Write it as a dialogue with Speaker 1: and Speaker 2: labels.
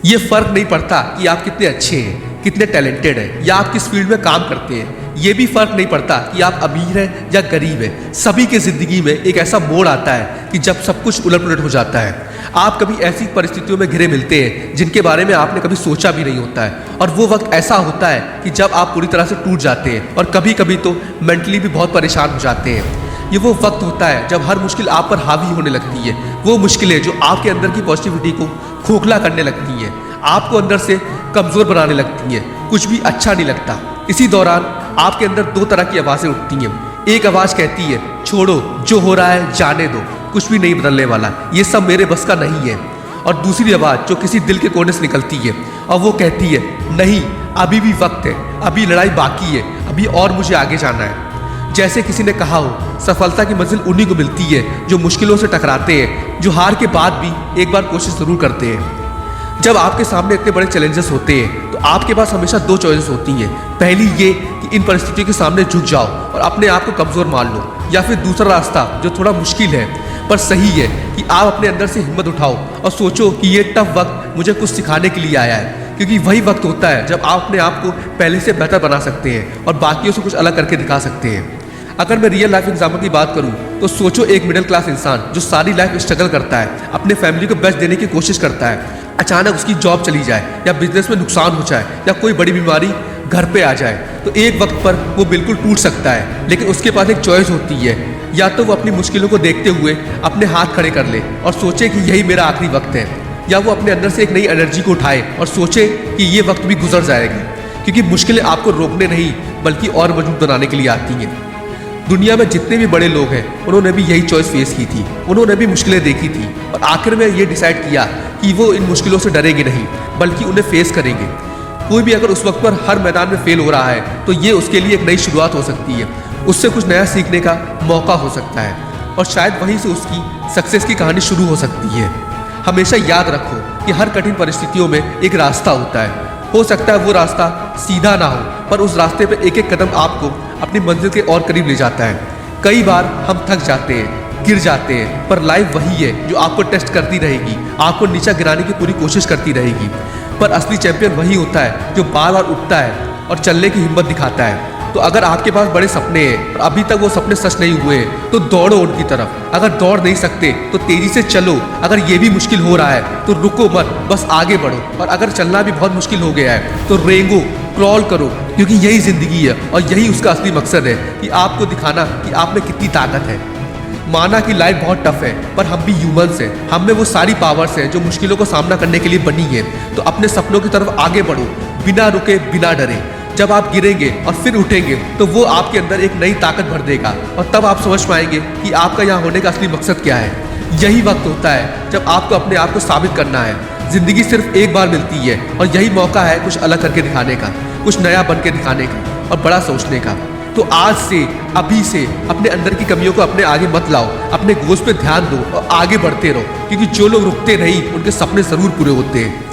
Speaker 1: ये फ़र्क नहीं पड़ता कि आप कितने अच्छे हैं, कितने टैलेंटेड हैं या आप किस फील्ड में काम करते हैं। ये भी फ़र्क नहीं पड़ता कि आप अमीर हैं या गरीब हैं। सभी के ज़िंदगी में एक ऐसा मोड़ आता है कि जब सब कुछ उलट-पुलट हो जाता है। आप कभी ऐसी परिस्थितियों में घिरे मिलते हैं जिनके बारे में आपने कभी सोचा भी नहीं होता है, और वो वक्त ऐसा होता है कि जब आप पूरी तरह से टूट जाते हैं और कभी कभी तो मेंटली भी बहुत परेशान हो जाते हैं। ये वो वक्त होता है जब हर मुश्किल आप पर हावी होने लगती है, वो मुश्किलें जो आपके अंदर की पॉजिटिविटी को खोखला करने लगती है, आपको अंदर से कमज़ोर बनाने लगती हैं, कुछ भी अच्छा नहीं लगता। इसी दौरान आपके अंदर दो तरह की आवाज़ें उठती हैं। एक आवाज़ कहती है छोड़ो, जो हो रहा है जाने दो, कुछ भी नहीं बदलने वाला, ये सब मेरे बस का नहीं है। और दूसरी आवाज़ जो किसी दिल के कोने से निकलती है और वो कहती है नहीं, अभी भी वक्त है, अभी लड़ाई बाकी है, अभी और मुझे आगे जाना है। जैसे किसी ने कहा हो, सफलता की मंजिल उन्हीं को मिलती है जो मुश्किलों से टकराते हैं, जो हार के बाद भी एक बार कोशिश ज़रूर करते हैं। जब आपके सामने इतने बड़े चैलेंजेस होते हैं तो आपके पास हमेशा दो चॉइसेस होती हैं। पहली ये कि इन परिस्थितियों के सामने झुक जाओ और अपने आप को कमज़ोर मान लो, या फिर दूसरा रास्ता जो थोड़ा मुश्किल है पर सही है कि आप अपने अंदर से हिम्मत उठाओ और सोचो कि ये टफ वक्त मुझे कुछ सिखाने के लिए आया है, क्योंकि वही वक्त होता है जब आप अपने आप को पहले से बेहतर बना सकते हैं और बाकियों से कुछ अलग करके दिखा सकते हैं। अगर मैं रियल लाइफ एग्जाम्पल की बात करूं तो सोचो एक मिडिल क्लास इंसान जो सारी लाइफ स्ट्रगल करता है, अपने फैमिली को बेस्ट देने की कोशिश करता है, अचानक उसकी जॉब चली जाए या बिजनेस में नुकसान हो जाए या कोई बड़ी बीमारी घर पे आ जाए, तो एक वक्त पर वो बिल्कुल टूट सकता है। लेकिन उसके पास एक चॉइस होती है, या तो वो अपनी मुश्किलों को देखते हुए अपने हाथ खड़े कर ले और सोचे कि यही मेरा आखिरी वक्त है, या वो अपने अंदर से एक नई एनर्जी को उठाए और सोचे कि ये वक्त भी गुजर जाएगा, क्योंकि मुश्किलें आपको रोकने नहीं बल्कि और मजबूत बनाने के लिए आती हैं। दुनिया में जितने भी बड़े लोग हैं उन्होंने भी यही चॉइस फेस की थी, उन्होंने भी मुश्किलें देखी थी और आखिर में ये डिसाइड किया कि वो इन मुश्किलों से डरेंगे नहीं बल्कि उन्हें फेस करेंगे। कोई भी अगर उस वक्त पर हर मैदान में फेल हो रहा है तो ये उसके लिए एक नई शुरुआत हो सकती है, उससे कुछ नया सीखने का मौका हो सकता है और शायद वहीं से उसकी सक्सेस की कहानी शुरू हो सकती है। हमेशा याद रखो कि हर कठिन परिस्थितियों में एक रास्ता होता है। हो सकता है वो रास्ता सीधा ना हो, पर उस रास्ते पे एक एक कदम आपको अपनी मंजिल के और करीब ले जाता है। कई बार हम थक जाते हैं, गिर जाते हैं, पर लाइफ वही है जो आपको टेस्ट करती रहेगी, आपको नीचा गिराने की पूरी कोशिश करती रहेगी। पर असली चैंपियन वही होता है जो बार बार उठता है और चलने की हिम्मत दिखाता है। तो अगर आपके पास बड़े सपने हैं और अभी तक वो सपने सच नहीं हुए तो दौड़ो उनकी तरफ। अगर दौड़ नहीं सकते तो तेजी से चलो। अगर ये भी मुश्किल हो रहा है तो रुको मत, बस आगे बढ़ो। और अगर चलना भी बहुत मुश्किल हो गया है तो रेंगो, क्रॉल करो, क्योंकि यही जिंदगी है और यही उसका असली मकसद है कि आपको दिखाना कि आप में कितनी ताकत है। माना कि लाइफ बहुत टफ है, पर हम भी ह्यूमंस हैं, हम में वो सारी पावर्स हैं जो मुश्किलों का सामना करने के लिए बनी है। तो अपने सपनों की तरफ आगे बढ़ो, बिना रुके, बिना डरे। जब आप गिरेंगे और फिर उठेंगे तो वो आपके अंदर एक नई ताकत भर देगा और तब आप समझ पाएंगे कि आपका यहाँ होने का असली मकसद क्या है। यही वक्त होता है जब आपको अपने आप को साबित करना है। जिंदगी सिर्फ एक बार मिलती है और यही मौका है कुछ अलग करके दिखाने का, कुछ नया बन के दिखाने का और बड़ा सोचने का। तो आज से, अभी से अपने अंदर की कमियों को अपने आगे मत लाओ, अपने गोश्त पे ध्यान दो और आगे बढ़ते रहो, क्योंकि जो लोग रुकते नहीं उनके सपने जरूर पूरे होते हैं।